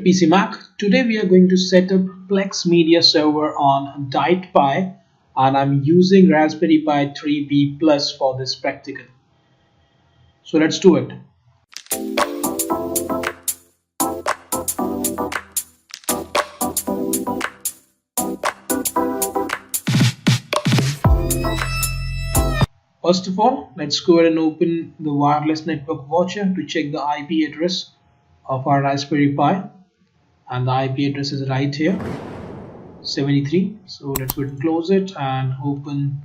PC Mac. Today we are going to set up Plex Media Server on DietPi, and I'm using Raspberry Pi 3B Plus for this practical. So let's do it. First of all, let's go ahead and open the wireless network watcher to check the IP address of our Raspberry Pi, and the IP address is right here, 73. So let's go ahead and close it and open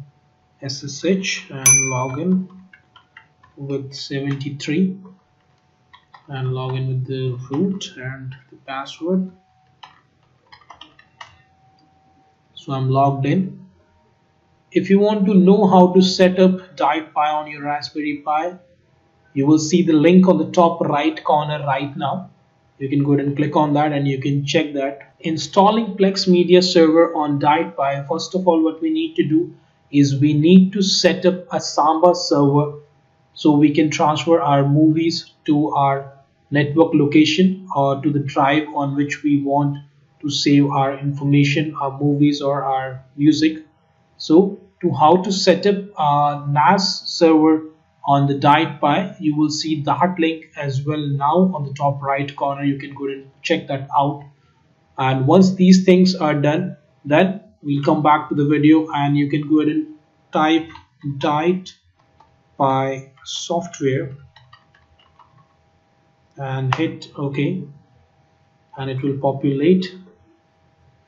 SSH and log in with 73 and log in with the root and the password. So I'm logged in. If you want to know how to set up DietPi on your Raspberry Pi, you will see the link on the top right corner right now. You can go ahead and click on that and you can check that. Installing Plex Media Server on DietPi, first of all what we need to do is we need to set up a Samba server so we can transfer our movies to our network location or to the drive on which we want to save our information, our movies or our music. So to how to set up a NAS server on the DietPi, you will see that link as well now on the top right corner. You can go ahead and check that out. And once these things are done, then we'll come back to the video and you can go ahead and type DietPi software and hit OK, and it will populate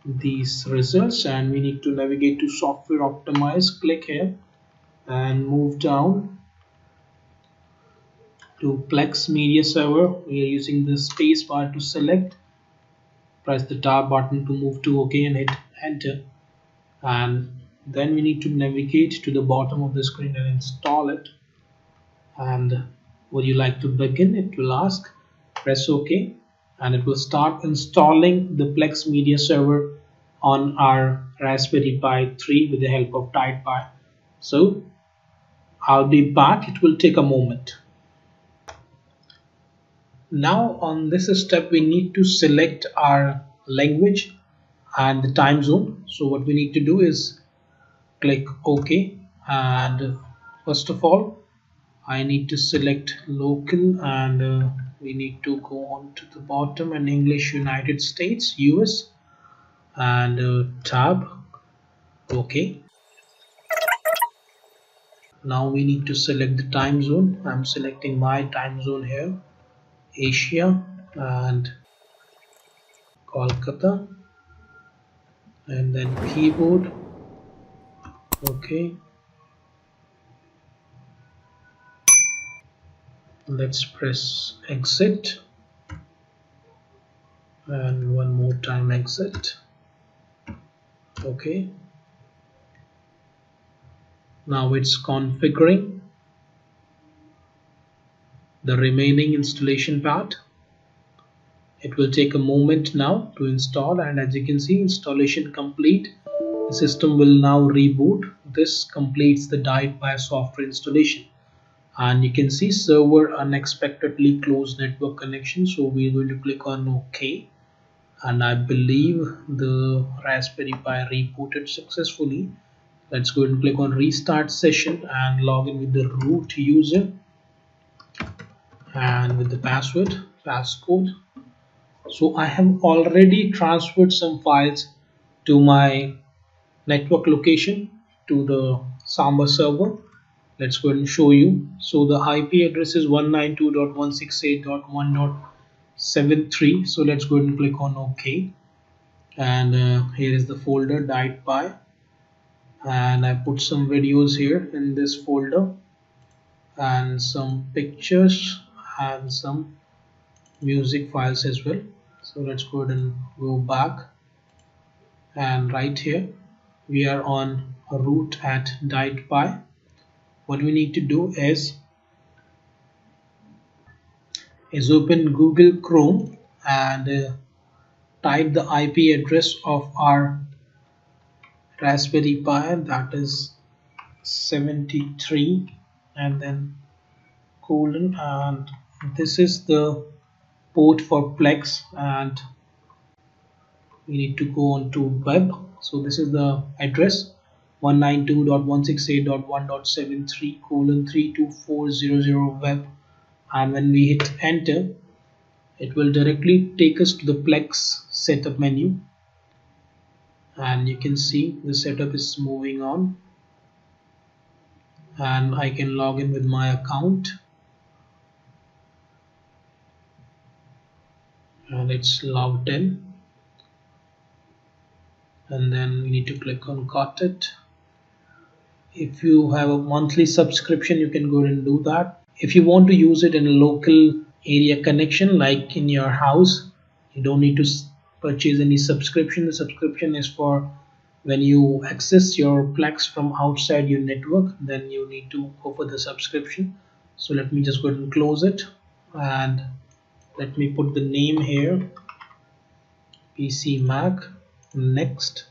these results, and we need to navigate to software optimize. Click here and move down to Plex Media Server. We are using the space bar to select, press the tab button to move to OK and hit enter, and then we need to navigate to the bottom of the screen and install it. And would you like to begin? It will ask. Press OK and it will start installing the Plex Media Server on our Raspberry Pi 3 with the help of DietPi. So I'll be back. It will take a moment. Now on this step we need to select our language and the time zone. So what we need to do is click OK, and first of all I need to select local, and we need to go on to the bottom and English United States US and tab OK. Now we need to select the time zone. I'm selecting my time zone here, Asia and Kolkata, and then keyboard OK. Let's press exit and one more time exit. OK. Now it's configuring the remaining installation part. It will take a moment now to install, and as you can see, installation complete. The system will now reboot. This completes the DietPi software installation. And you can see server unexpectedly closed network connection, so we're going to click on OK, and I believe the Raspberry Pi rebooted successfully. Let's go ahead and click on restart session and log in with the root user and with the passcode. So I have already transferred some files to my network location to the Samba server. Let's go ahead and show you. So the IP address is 192.168.1.73. So let's go ahead and click on OK, and here is the folder DietPi, and I put some videos here in this folder and some pictures and some music files as well. So let's go ahead and go back, and right here we are on root at DietPi. What we need to do is open Google Chrome and type the IP address of our Raspberry Pi, that is 73, and then colon, and this is the port for Plex, and we need to go on to web. So this is the address 192.168.1.73:32400 web, and when we hit enter, it will directly take us to the Plex setup menu, and you can see the setup is moving on, and I can log in with my account, and it's logged in. And then we need to click on got it. If you have a monthly subscription, you can go ahead and do that. If you want to use it in a local area connection like in your house, you don't need to purchase any subscription. The subscription is for when you access your Plex from outside your network, then you need to go for the subscription. So let me just go ahead and close it, and let me put the name here, PC Mac. Next.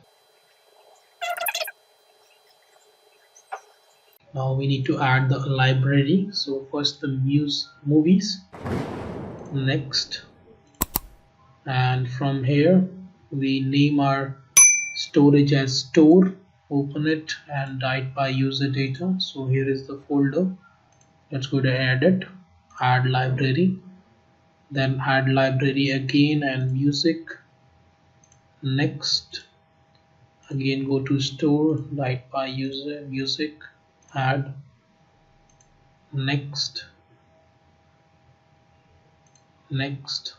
Now we need to add the library. So first the movies. Next. And from here we name our storage as store. Open it and DietPi user data. So here is the folder. Let's go to add it. Add library. Then add library again and music. Next. Again go to store, DietPi user, music, add. Next. Next.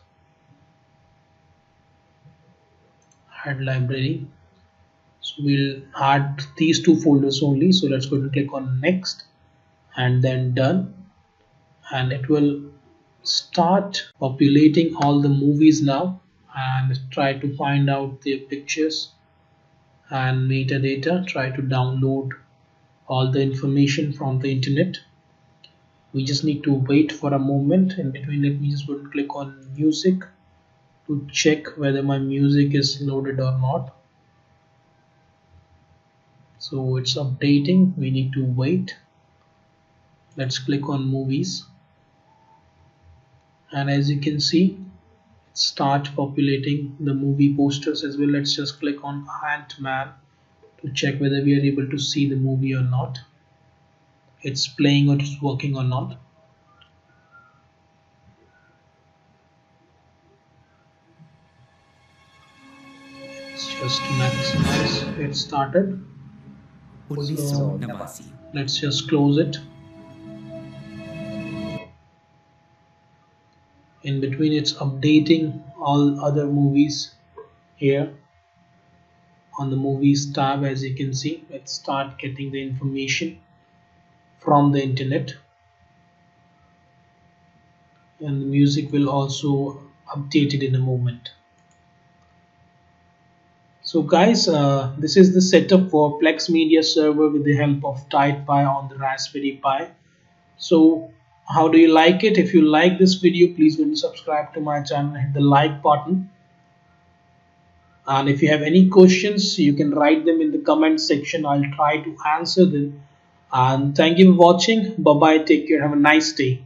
Add library. So we'll add these two folders only. So let's go and click on next and then done, and it will start populating all the movies now, and try to find out their pictures and metadata. Try to download all the information from the internet. We just need to wait for a moment. In between, let me just go and click on music to check whether my music is loaded or not. So it's updating, we need to wait. Let's click on movies, and as you can see, start populating the movie posters as well. Let's just click on Ant-Man to check whether we are able to see the movie or not. It's playing or it's working or not. Let's just maximize. It started. So let's just close it. In between, it's updating all other movies here on the movies tab. As you can see, let's start getting the information from the internet, and the music will also update it in a moment. So guys, this is the setup for Plex Media Server with the help of DietPi on the Raspberry Pi. So how do you like it? If you like this video, please go and subscribe to my channel, hit the like button, and if you have any questions, you can write them in the comment section. I'll try to answer them. And thank you for watching. Bye bye, take care, have a nice day.